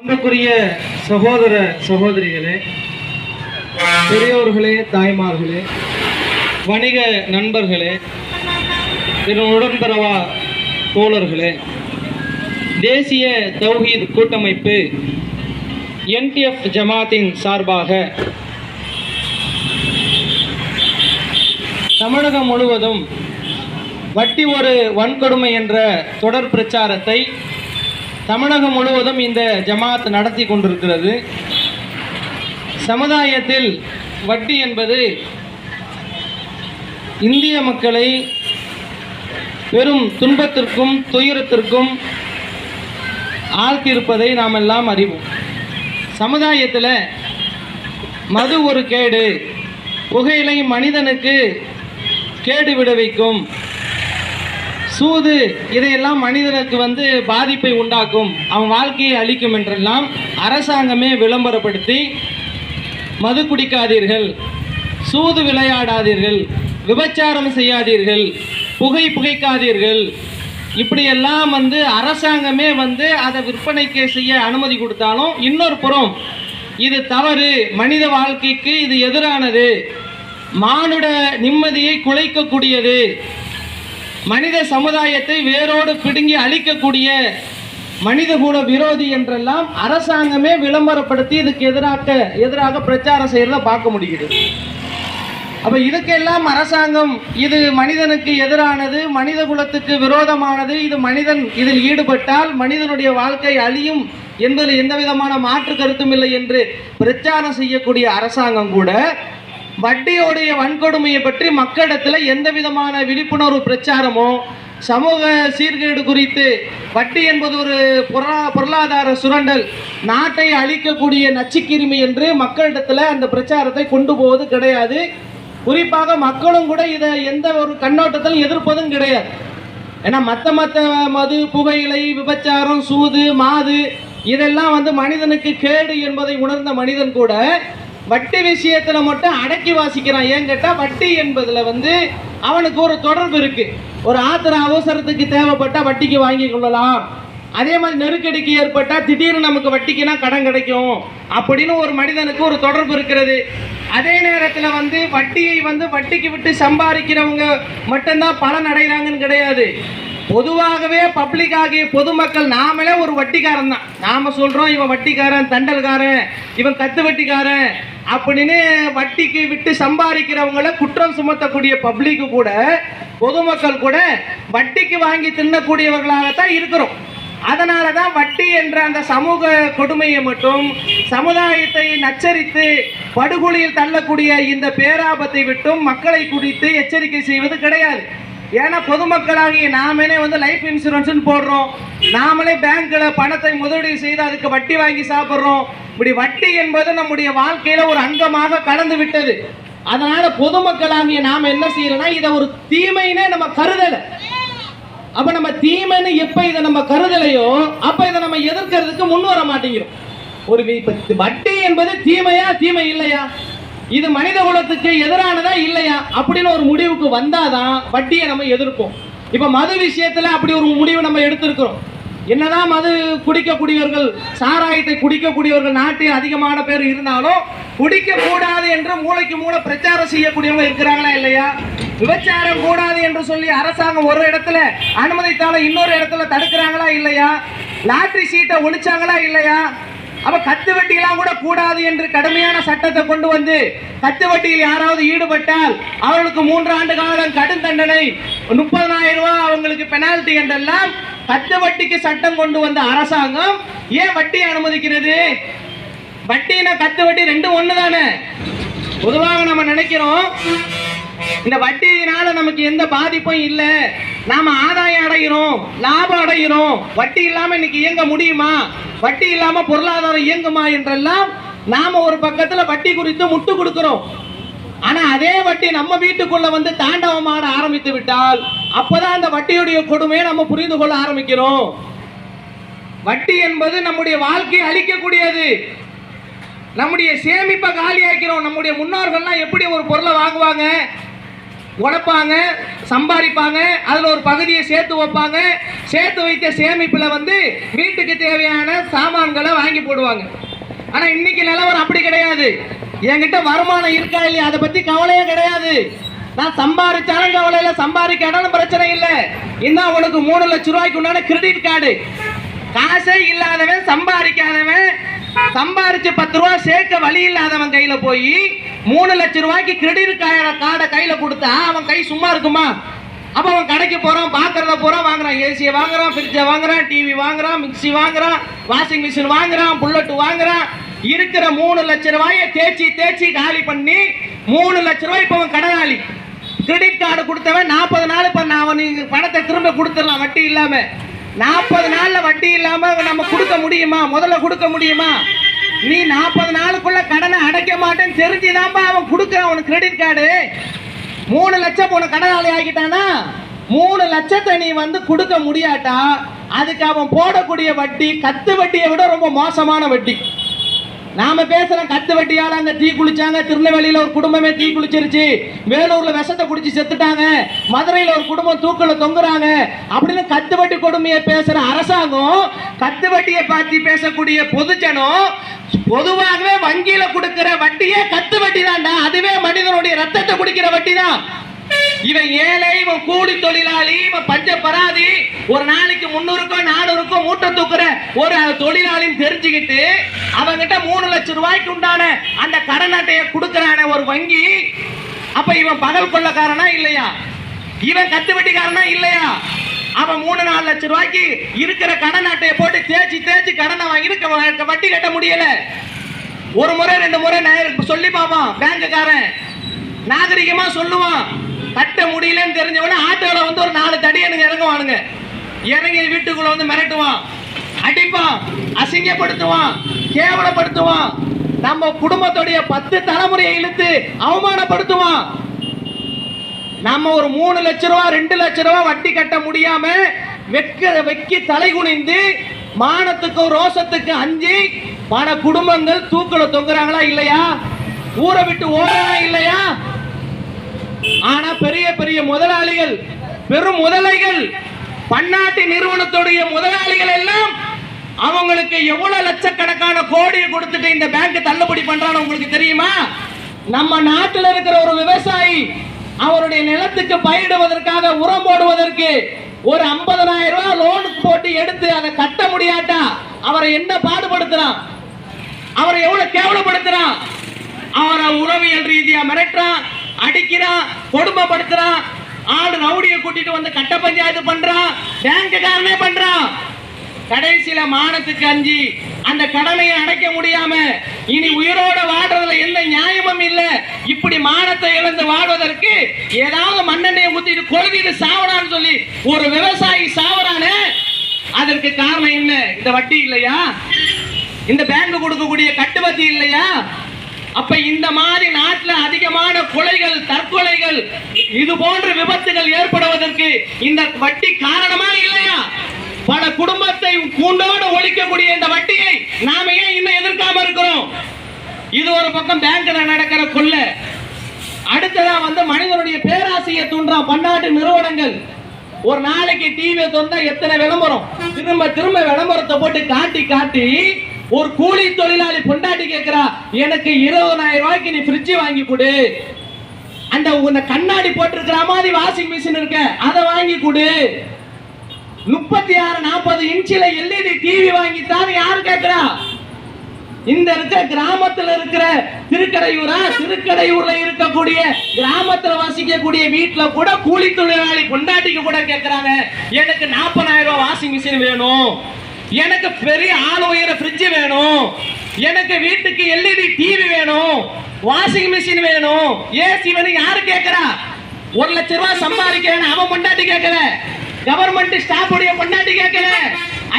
அன்புக்குரிய சகோதர சகோதரிகளே, பெரியோர்களே, தாய்மார்களே, வணிக நண்பர்களே, உடன்பிறவா தோழர்களே, தேசிய தௌஹீத் கூட்டமைப்பு என்டிஎஃப் ஜமாத்தின் சார்பாக தமிழகம் முழுவதும் வட்டி ஒரு வன்கொடுமை என்ற தொடர் பிரச்சாரத்தை தமிழகம் முழுவதும் இந்த ஜமாத் நடத்தி கொண்டிருக்கிறது. சமுதாயத்தில் வட்டி என்பது இந்திய மக்களை பெரும் துன்பத்திற்கும் துயரத்திற்கும் ஆழ்த்தியிருப்பதை நாம் எல்லாம் அறிவோம். சமுதாயத்தில் மது ஒரு கேடு, புகையிலை மனிதனுக்கு கேடு விளைவிக்கும், சூது இதையெல்லாம் மனிதனுக்கு பாதிப்பை உண்டாக்கும், அவன் வாழ்க்கையை அளிக்கும் என்றெல்லாம் அரசாங்கமே விளம்பரப்படுத்தி மது குடிக்காதீர்கள், சூது விளையாடாதீர்கள், விபச்சாரம் செய்யாதீர்கள், புகைக்காதீர்கள், இப்படியெல்லாம் அரசாங்கமே அதை விற்பனைக்கு செய்ய அனுமதி கொடுத்தாலும் இன்னொரு புறம் இது தவறு, மனித வாழ்க்கைக்கு இது எதிரானது, மானுட நிம்மதியை குலைக்கக்கூடியது, மனித சமுதாயத்தை வேரோடு பிடுங்கி அழிக்கக்கூடிய மனிதகுல விரோதி என்றெல்லாம் அரசாங்கமே விளம்பரப்படுத்தி இதுக்கு எதிராக பிரச்சாரம் செய்யறத பார்க்க முடிகிறது. அப்ப இதுக்கெல்லாம் அரசாங்கம் இது மனிதனுக்கு எதிரானது, மனித குலத்துக்கு விரோதமானது, இது மனிதன் இதில் ஈடுபட்டால் மனிதனுடைய வாழ்க்கை அழியும் என்பதில் எந்த விதமான மாற்று கருத்தும் இல்லை என்று பிரச்சாரம் செய்யக்கூடிய அரசாங்கம் கூட வட்டியோடைய வன்கொடுமையை பற்றி மக்களிடத்தில் எந்த விதமான விழிப்புணர்வு பிரச்சாரமோ, சமூக சீர்கேடு குறித்து, வட்டி என்பது ஒரு பொருளாதார சுரண்டல், நாட்டை அழிக்கக்கூடிய நச்சுக்கிருமி என்று மக்களிடத்தில் அந்த பிரச்சாரத்தை கொண்டு போவது கிடையாது. குறிப்பாக மக்களும் கூட இதை எந்த ஒரு கண்ணோட்டத்தில் எதிர்ப்பதும் கிடையாது. ஏன்னா மற்ற மது, புகையிலை, விபச்சாரம், சூது, மாது இதெல்லாம் மனிதனுக்கு கேடு என்பதை உணர்ந்த மனிதன் கூட வட்டி விஷயத்துல மட்டும் அடக்கி வாசிக்கிறான். ஏன் கேட்டா வட்டி என்பதுல அவனுக்கு ஒரு தொடர்பு இருக்கு. ஒரு ஆத்திர அவசரத்துக்கு தேவைப்பட்டா வட்டிக்கு வாங்கி கொள்ளலாம், அதே மாதிரி நெருக்கடிக்கு ஏற்பட்டா திடீர்னு நமக்கு வட்டிக்குனா கடன் கிடைக்கும் அப்படின்னு ஒரு மனிதனுக்கு ஒரு தொடர்பு இருக்கிறது. அதே நேரத்தில் வட்டியை வட்டிக்கு விட்டு சம்பாதிக்கிறவங்க மட்டும்தான் பலன் அடைகிறாங்கன்னு கிடையாது. பொதுவாகவே பப்ளிக் ஆகிய பொதுமக்கள் நாமளே ஒரு வட்டிக்காரன் தான். நாம சொல்றோம் இவன் வட்டிக்காரன், தண்டல்காரன், இவன் கத்து வட்டிக்காரன் அப்படின்னு வட்டிக்கு விட்டு சம்பாதிக்கிறவங்கள குற்றம் சுமத்தக்கூடிய பப்ளிக்கு கூட, பொதுமக்கள் கூட வட்டிக்கு வாங்கி தின்னக்கூடியவர்களாகத்தான் இருக்கிறோம். அதனால தான் வட்டி என்ற அந்த சமூக கொடுமையை மட்டும், சமுதாயத்தை நச்சரித்து படுகொலியில் தள்ளக்கூடிய இந்த பேராபத்தை விட்டும் மக்களை குறித்து எச்சரிக்கை செய்வது கிடையாது. ஏன்னா பொதுமக்களாகிய நாமளே லைஃப் இன்சூரன்ஸ் போடுறோம், நாமளே பேங்க்ல பணத்தை முதலீடு செய்து அதுக்கு வட்டி வாங்கி சாப்பிட்றோம். இப்படி வட்டி என்பது நம்முடைய வாழ்க்கையில ஒரு அங்கமாக கலந்து விட்டது. அதனால பொதுமக்களாகிய நாம என்ன செய்யறோம்னா இதை ஒரு தீமைனே நம்ம கருதல. அப்ப நம்ம தீமைன்னு எப்ப இதை நம்ம கருதலையோ அப்ப இதை நம்ம எதிர்க்கிறதுக்கு முன் வர மாட்டேங்கிறோம். ஒரு வட்டி என்பது தீமையா தீமை இல்லையா, இது மனித குலத்துக்கு எதிரானதா இல்லையா அப்படின்னு ஒரு முடிவுக்கு வந்தாதான் வட்டியை நம்ம எதிர்ப்போம். இப்ப மது விஷயத்துல அப்படி ஒரு முடிவு நம்ம எடுத்திருக்கிறோம். என்னதான் மது குடிக்கக்கூடியவர்கள், சாராயத்தை குடிக்கக்கூடியவர்கள் நாட்டில் அதிகமான பேர் இருந்தாலும் குடிக்க கூடாது என்று மூளைக்கு மூளை பிரச்சாரம் செய்யக்கூடியவங்க இருக்கிறாங்களா இல்லையா? விபச்சாரம் கூடாது என்று சொல்லி அரசாங்கம் ஒரு இடத்துல அனுமதித்தாலும் இன்னொரு இடத்துல தடுக்கிறாங்களா இல்லையா? லாட்டரி சீட்டை ஒழிச்சாங்களா இல்லையா? அப்ப கத்து வட்டியெல்லாம் கூட கூடாது என்று கடுமையான சட்டத்தை கொண்டு வந்து கத்து வட்டியில் யாராவது ஈடுபட்டால் அவர்களுக்கு 3 ஆண்டு காலம் கடும் தண்டனை, 30,000 ரூபாய் அவங்களுக்கு பெனால்டி என்றெல்லாம் கத்து வட்டிக்கு சட்டம் கொண்டு வந்த அரசாங்கம் ஏன் வட்டியை அனுமதிக்கிறது? வட்டினா கத்து வட்டி ரெண்டும் ஒண்ணு தானே. பொதுவாக நம்ம நினைக்கிறோம் இந்த வட்டியினால நமக்கு எந்த பாதிப்பும் இல்லை, நாம ஆதாயம் அடைகிறோம், லாபம் அடைகிறோம், வட்டி இல்லாம இன்னைக்கு இயங்க முடியுமா, வட்டி இல்லாம பொருளாதாரம் இயங்குமா என்றெல்லாம் நாம ஒரு பக்கத்துல வட்டி குறித்து முட்டு கொடுக்கிறோம். ஆனா அதே வட்டி நம்ம வீட்டுக்குள்ள தாண்டவமாட ஆரம்பித்து விட்டால் அப்பதான் அந்த வட்டியுடைய கொடுமையை நம்ம புரிந்து கொள்ள ஆரம்பிக்கிறோம். வட்டி என்பது நம்முடைய வாழ்க்கையை அழிக்கக்கூடியது. நம்முடைய சேமிப்பை காலியாக்கிறோம். நம்முடைய முன்னோர்கள்லாம் எப்படி ஒரு பொருளை வாங்குவாங்க, உழைப்பாங்க, சம்பாதிப்பாங்க, அதில் ஒரு பகுதியை சேர்த்து வைப்பாங்க. சேர்த்து வைத்த சேமிப்பில் வந்து வீட்டுக்கு தேவையான சாமான்களை வாங்கி போடுவாங்க. ஆனால் இன்னைக்கு நிலவரம் அப்படி கிடையாது. என்கிட்ட வருமானம் இருக்கா இல்லையா அதை பற்றி கவலையே கிடையாது. நான் சம்பாதிச்சாலும் கவலை இல்லை, சம்பாதிக்கணும் பிரச்சனை இல்லை. இன்னும் உனக்கு 3 லட்சம் ரூபாய்க்கு உண்டான கிரெடிட் கார்டு. காசே இல்லாதவன், சம்பாதிக்காதவன், சம்பாரிச்சு 10 ரூபா சேர்க்க வழி இல்லாதவன் கையில போய் 3 லட்சம் ரூபாய்க்கு கிரெடிட் கார்டை கையில கொடுத்தா அவன் கை சும்மா இருக்குமா? அப்ப அவன் கடைக்கு போறான், பாக்குறத போறான், வாங்குறான், ஏசியை வாங்குறான், ஃப்ரிட்ஜை வாங்குறான், டிவி வாங்குறான், மிக்சி வாங்குறான், வாஷிங் மிஷின் வாங்குறான், புல்லட் வாங்குறான். இருக்கிற 3 லட்சம் ரூபாயை தேய்ச்சி காலி பண்ணி 3 லட்சம் ரூபாய் இப்ப அவன் கடனாளி. கிரெடிட் கார்டு கொடுத்தவன் 40 நாள் இப்ப நான் பணத்தை திரும்ப கொடுத்துடலாம் வட்டி இல்லாம. 40 நாள்ல வட்டி இல்லாம நம்ம கொடுக்க முடியுமா? முதல்ல கொடுக்க முடியுமா? நீ 40 நாளுக்குள்ள கடனை அடைக்க மாட்டேன்னு தெரிஞ்சுதான்பா அவன் கொடுக்குறான் உனக்கு கிரெடிட் கார்டு. 3 லட்சம் உனக்கு கடனாளி ஆகிட்டானா 3 லட்சத்தை நீ வந்து கொடுக்க முடியாட்டா அதுக்கு அவன் போடக்கூடிய வட்டி கத்து வட்டியை விட ரொம்ப மோசமான வட்டி. நாம பேசுற கத்து வட்டியால அங்க தீ குளிச்சாங்க, திருநெல்வேலியில ஒரு குடும்பமே தீ குளிச்சிருச்சு, வேலூர்ல விஷத்தை குடிச்சு செத்துட்டாங்க, மதுரையில ஒரு குடும்பம் தூக்குல தொங்குறாங்க அப்படின்னு கத்து வட்டி கொடுமையை பேசுற அரசாங்கம், கத்து வட்டியை பத்தி பேசக்கூடிய பொதுஜனம் பொதுவாகவே வங்கியில கொடுக்கிற வட்டியே கத்து வட்டி தான்டா. அதுவே மனிதனுடைய ரத்தத்தை குடிக்கிற வட்டி தான். இவன் ஏழை, இவன் கூலி தொழிலாளி, இவன் பஞ்ச பராதி, ஒரு நாளைக்கு 300க்கோ 400க்கோ மூட்டை தூக்குற ஒரு தொழிலாளின்னு தெரிஞ்சுக்கிட்டு அவங்கிட்ட 3 லட்சம் ரூபாய்க்கு உண்டான அந்த கடன் அட்டையை கொடுக்கறான ஒரு வங்கி. அப்ப இவன் பகல் கொள்ளக்காரனா இல்லையா? இவன் கத்து வட்டிக்காரனா இல்லையா? அவன் 3-4 லட்சம் ரூபாய்க்கு இருக்கிற கடன் அட்டையை போட்டு தேய்ச்சி கடனை வாங்கி வட்டி கட்ட முடியல. ஒரு முறை 2 முறை சொல்லி பாப்பான் பேங்குக்காரன், நாகரிகமா சொல்லுவான். கட்ட முடியலன்னு தெரிஞ்சவன ஆட்டோல வந்து ஒரு 4 தடி எனக்கு இறங்குவானுங்க. இறங்கி வீட்டுக்குள்ள வந்து மிரட்டுவான், அடிப்பான், அசிங்கப்படுத்துவான், கேவலப்படுத்துவான், நம்ம குடும்பத்துடைய 10 தலைமுறையை இழுத்து அவமானப்படுத்துவான். நம்ம ஒரு 3 லட்சம் ரூபா 2 லட்சம் ரூபா வட்டி கட்ட முடியாம வெக்கி தலை குனிந்து மானத்துக்கும் ரோசத்துக்கு அஞ்சி பல குடும்பங்கள் தூக்குல தொங்குறாங்களா இல்லையா? ஊரை விட்டு ஓடுறாங்களா இல்லையா? ஆனா பெரிய பெரிய முதலாளிகள், பெரும் முதலைகள், பன்னாட்டு நிறுவனத்துடைய முதலாளிகள் எல்லாம் அவங்களுக்கு எவ்வளவு லட்சக்கணக்கான கோடியை கொடுத்துட்டு இந்த பேங்க் தள்ளுபடி பண்றான்னு உங்களுக்கு தெரியுமா? நம்ம நாட்டில் இருக்கிற ஒரு விவசாயி அவருடைய நிலத்துக்கு பயிரிடுவதற்காக உரம் போடுவதற்கு ஒரு 50,000 ரூபாய் லோன் போட்டு எடுத்து அதை கட்ட முடியாட்டா அவரை என்ன பாடுபடுத்துறான்? அவரை எவ்வளவு கேவலப்படுத்துறான்? அவரை உளவியல் ரீதியா மிரட்டுறான், அடிக்கிறான், கொடுமைப்படுத்துறான், ஆடு ரவுடியை கூட்டிட்டு வந்து கட்ட பஞ்சாயத்து பண்றான், பேங்குக்காரனே பண்றான். கடைசியில மானத்துக்கு அஞ்சி அந்த கடமையை அடைக்க முடியாம இனி உயிரோட வாழ்றதுல எந்த நியாயமும் இல்ல. இப்படி மானத்தை இழந்து வாழ்வதற்கு ஏதாவது மண்ணெண்ணெயை ஊத்திட்டு கொழுதிட்டு சாவடான்னு சொல்லி ஒரு விவசாயி சாவறானே, அதற்கு காரணம் என்ன? இந்த வட்டி இல்லையா? இந்த பேங்க் கொடுக்கக்கூடிய கட்டுவட்டி இல்லையா? அப்ப இந்த மாதிரி நாட்டில் அதிகமான கொலைகள், தற்கொலைகள், இது போன்ற விபத்துகள் ஏற்படுவதற்கு இந்த வட்டி காரணமா இல்லையா? பல குடும்பத்தை கூண்டோடு ஒழிக்கக்கூடிய இந்த வட்டியை நாம ஏன் இன்னும் எதிர்க்காம இருக்கிறோம்? இது ஒரு பக்கம் பேங்க்ல நடக்கிற கொள்ளை. அடுத்ததா வந்து மனிதனுடைய பேராசையை தூண்டுறான் பன்னாட்டு நிறுவனங்கள். ஒரு நாளைக்கு டிவியை திறந்தா எத்தனை விளம்பரம், திரும்ப திரும்ப விளம்பரத்தை போட்டு காட்டி ஒரு கூலி தொழிலாளி பொண்டாட்டி கேட்கிறா, எனக்கு 20,000 ரூபாய்க்கு நீ ஃப்ரிட்ஜ் வாங்கி கொடு, அந்த கண்ணாடி போட்டிருக்கிற மாதிரி வாஷிங் மிஷின் இருக்க அதை வாங்கி கொடு, 36-40 இன்ச்சில LED டிவி வாங்கித்தான் யாரு கேட்கிறா? இந்த இருக்க கிராமத்துல இருக்கிற திருக்கடையூர்ல இருக்கக்கூடிய கிராமத்துல வசிக்கக்கூடிய வீட்டுல கூட கூலி தொழிலாளி பொண்டாட்டிக்கு கூட கேட்கிறாங்க, எனக்கு 40,000 ரூபாய் வாஷிங் மிஷின் வேணும், எனக்கு பெரிய ஆள் உயர ஃப்ரிட்ஜ் வேணும், எனக்கு வீட்டுக்கு LED டிவி வேணும், வாஷிங் மிஷின் வேணும், ஏசி வேணும். யாரு கேட்கிறா? 1 லட்சம் ரூபாய் சம்பாதிக்கிறேன் அவன் பொண்டாட்டி கேட்கல, கவர்மெண்ட் ஸ்டாஃப் உடைய பொண்டாட்டி கேட்கல,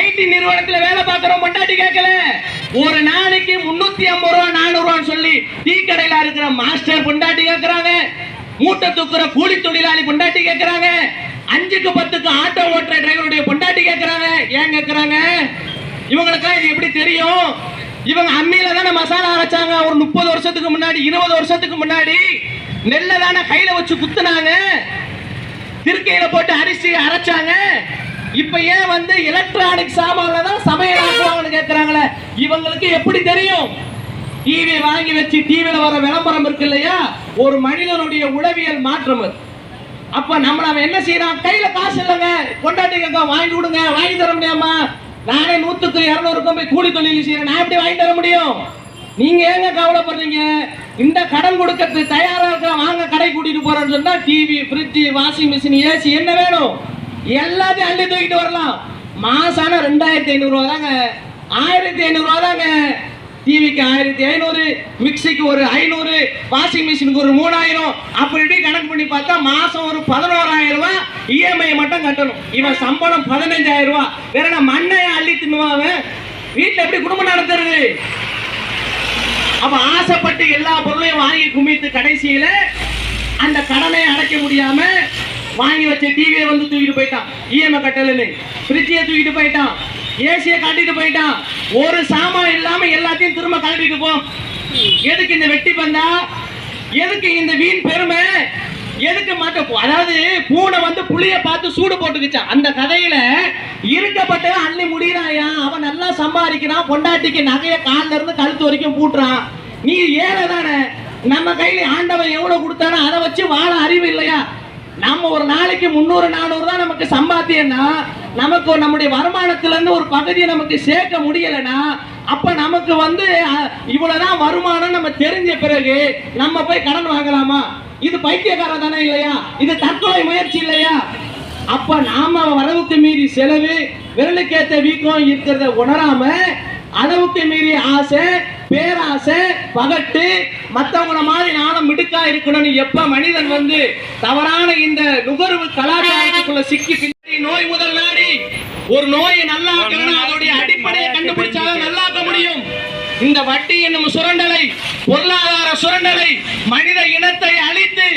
ஐடி நிறுவனத்துல வேலை பார்க்கிறோம் பொண்டாட்டி கேட்கல. ஒரு நாளைக்கு 350 ரூபா 400 ரூபான்னு சொல்லி டீ கடையில இருக்கிற மாஸ்டர் பொண்டாட்டி கேட்கறாங்க, மூட்டை தூக்குற கூலி தொழிலாளி பொண்டாட்டி கேட்கறாங்க, 5க்கு 10க்கு ஆட்டோ ஓட்டுற டிரைவருடைய பொண்டாட்டி கேட்கறாங்க. ஏன் கேட்கறாங்க? இவங்களுக்கு இது எப்படி தெரியும்? இவங்க அம்மியில தானே மசாலா அரைச்சாங்க ஒரு 30 வருஷத்துக்கு முன்னாடி, 20 வருஷத்துக்கு முன்னாடி. நெல்லை தானே கையில வச்சு குத்துனாங்க, திருக்கையில போட்டு அரிசி அரைச்சாங்க. இப்ப ஏன் வந்து எலக்ட்ரானிக் சாமான்ல தான் சமையல் ஆக்குவாங்கன்னு கேட்கறாங்களே, இவங்களுக்கு எப்படி தெரியும்? டிவி வாங்கி வச்சு டிவில வர விளம்பரம் இருக்கு இல்லையா, ஒரு மனிதனுடைய உளவியல் மாற்றம் அது. அப்ப நம்மள அவன் என்ன செய்யறான்? கையில காசு இல்லைங்க, கொண்டாட்டி கேட்க வாங்கி கொடுங்க, வாங்கி தர முடியாமா? நானே 100க்கு 200 போய் கூலி தொழில் செய்யறேன், நான் எப்படி வாங்கி தர முடியும்? நீங்க ஏங்க கவலைப்படுறீங்க? இந்த கடன் கொடுக்கறது தயாரா இருக்கிற வாங்க கடை கூட்டிட்டு போறேன்னு சொன்னா TV, fridge, washing machine, AC என்ன வேணும் எல்லாத்தையும் அள்ளி தூக்கிட்டு வரலாம். மாசான 2500 ரூபா தாங்க, 1500 ரூபா தாங்க. டிவிக்கு 1500, மிக்சிக்கு ஒரு 500, வாஷிங் மிஷினுக்கு ஒரு 3000, அப்படி கணக்கு பண்ணி பார்த்தா மாசம் ஒரு 11000 ரூபாய் இஎம்ஐ மட்டும் கட்டணும். இவன் சம்பளம் 15000 ரூபாய். வேற நான் மண்ணைய அள்ளி தின்னுவான். வீட்டுல எப்படி குடும்பம் நடத்துறது? அப்ப ஆசைப்பட்டு எல்லா பொருளையும் வாங்கி குமித்து கடைசியில அந்த கடனை அடைக்க முடியாம வாங்கி வச்ச டிவியை வந்து தூக்கிட்டு போயிட்டான், இஎம்ஐ கட்டலன்னு. ஃப்ரிட்ஜியை தூக்கிட்டு போயிட்டான், ஏசியை காட்டிட்டு போயிட்டான். ஒரு சாமான் இல்லாம எல்லாத்தையும் திரும்ப கழட்டிட்டு போ. எதுக்கு இந்த வெட்டி பந்தா? எதுக்கு இந்த வீண் பெருமை? எதுக்கு மாட்ட? அதாவது பூனை வந்து புளிய பார்த்து சூடு போட்டுக்கிச்சான். அந்த கதையில இருக்கப்பட்ட அள்ளி முடியறாயா, அவன் நல்லா சம்பாதிக்கிறான், பொண்டாட்டிக்கு நகைய கால்ல இருந்து கழுத்து வரைக்கும் பூட்டுறான். நீ ஏழை தானே, நம்ம கையில ஆண்டவன் எவ்வளவு கொடுத்தானோ அதை வச்சு வாழ அறிவு இல்லையா? நம்ம ஒரு நாளைக்கு 300 400 தான் நமக்கு சம்பாத்தியம்னா, நமக்கு நம்முடைய வருமானத்துல இருந்து ஒரு பகுதியை நமக்கு சேர்க்க முடியலன்னா, அப்ப நமக்கு வந்து இவ்வளவுதான் வருமானம் நம்ம தெரிஞ்ச பிறகு நம்ம போய் கடன் வாங்கலாமா? இது பைத்தியக்காரன் தானே இல்லையா? இது தற்கொலை முயற்சி இல்லையா? அப்ப நாம வரவுக்கு மீறி செலவு, விரலுக்கேற்ற வீக்கம் இருக்கிறத உணராம அளவுக்கு மீறி ஆசை, பேராசை, பகட்டு, மற்றவங்கள மாதிரி நானும் மிடுக்கா இருக்கணும்னு எப்ப மனிதன் வந்து தவறான இந்த நுகர்வு கலாச்சாரத்துக்குள்ள சிக்கி பின்னாடி நோய் முதல் நாடி ஒரு நோயை நல்லாக்கணும், அதோடைய அடிப்படையை கண்டுபிடிச்சாலும் நல்லாக்க முடியும். இந்த வட்டி என்னும் சுரண்டலை, பொருளாதார சுரண்டலை, மனித இனத்தை அழித்து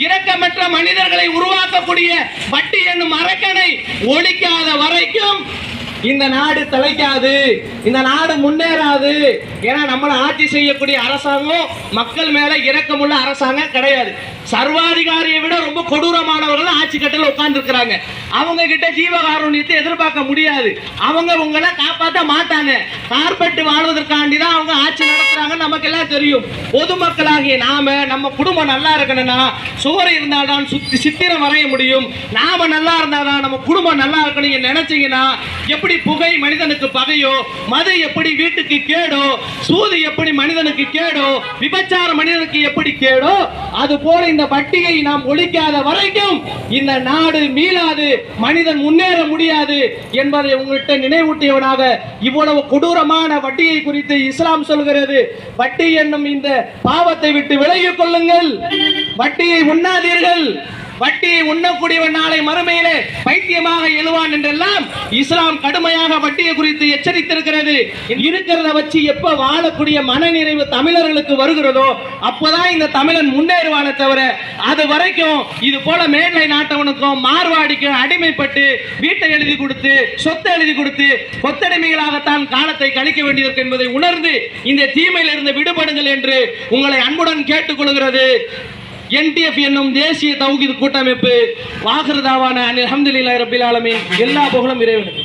இரக்கமற்ற மனிதர்களை உருவாக்கக்கூடிய வட்டி என்னும் அரக்கனை ஒழிக்காத வரைக்கும் இந்த நாடு தலைக்காது, இந்த நாடு முன்னேறாது. ஏன்னா நம்மளை ஆட்சி செய்யக்கூடிய அரசாங்கம் மக்கள் மேல இரக்கமுள்ள அரசாங்கம் கிடையாது. சர்வாதிகாரியை விட ரொம்ப கொடூரமானவர்கள் ஆட்சி கட்டில உட்கார்ந்து இருக்கிறாங்க. அவங்க கிட்ட ஜீவகாருண்யத்தை எதிர்பார்க்க முடியாது. அவங்க உங்களை காப்பாற்ற மாட்டாங்க. கார்பெட் வாழ்வதற்காண்டி தான் அவங்க ஆட்சி நடத்துறாங்க. நமக்கு எல்லாம் தெரியும். பொதுமக்களாகிய நாம நம்ம குடும்பம் நல்லா இருக்கணும்னா சுவர் இருந்தால்தான் சித்திரம் வரைய முடியும். நாம நல்லா இருந்தாதான் நம்ம குடும்பம் நல்லா இருக்கணும் நினைச்சீங்கன்னா, எப்படி புகை மனிதனுக்கு பகையோ, மது எப்படி வீட்டுக்கு கேடோ, சூது எப்படி மனிதனுக்கு கேடோ, விபச்சாரம் மனிதனுக்கு எப்படி கேடோ, அது போல இந்த வட்டியை நாம் ஒழிக்காத வரைக்கும் இந்த நாடு மீளாது, மனிதன் முன்னேற முடியாது என்பதை உங்கள்கிட்ட நினைவூட்டியவனாக இவ்வளவு கொடூரமான வட்டியை குறித்து இஸ்லாம் சொல்கிறது. வட்டி என்னும் இந்த பாவத்தை விட்டு விலகிக் கொள்ளுங்கள், வட்டியை உண்ணாதீர்கள். வட்டியை உண்ணக்கூடியவன் நாளை மறுமையிலே பைத்தியமாக எழுவான் என்றெல்லாம் இஸ்லாம் கடுமையாக வட்டியை குறித்து எச்சரித்திருக்கிறது. இருக்கிறத வச்சு எப்ப வாழக்கூடிய மனநிறைவு தமிழர்களுக்கு வருகிறதோ அப்பதான் இந்த தமிழன் முன்னேறுவானே தவிர, அது வரைக்கும் இது போல மேலை நாட்டவனுக்கும் மார்வாடிக்கும் அடிமைப்பட்டு வீட்டை எழுதி கொடுத்து சொத்தை எழுதி கொடுத்து கொத்தடிமைகளாகத்தான் காலத்தை கழிக்க வேண்டியிருக்கு என்பதை உணர்ந்து இந்த தீமையிலிருந்து விடுபடுங்கள் என்று உங்களை அன்புடன் கேட்டுக்கொள்கிறது. NTF என்னும் தேசிய தௌஹீத் கூட்டமைப்பு. வாஹிர் தாவானா அல்ஹம்துலில்லாஹி ரப்பில் ஆலமீன். எல்லா புகழும் இறைவனுக்கு.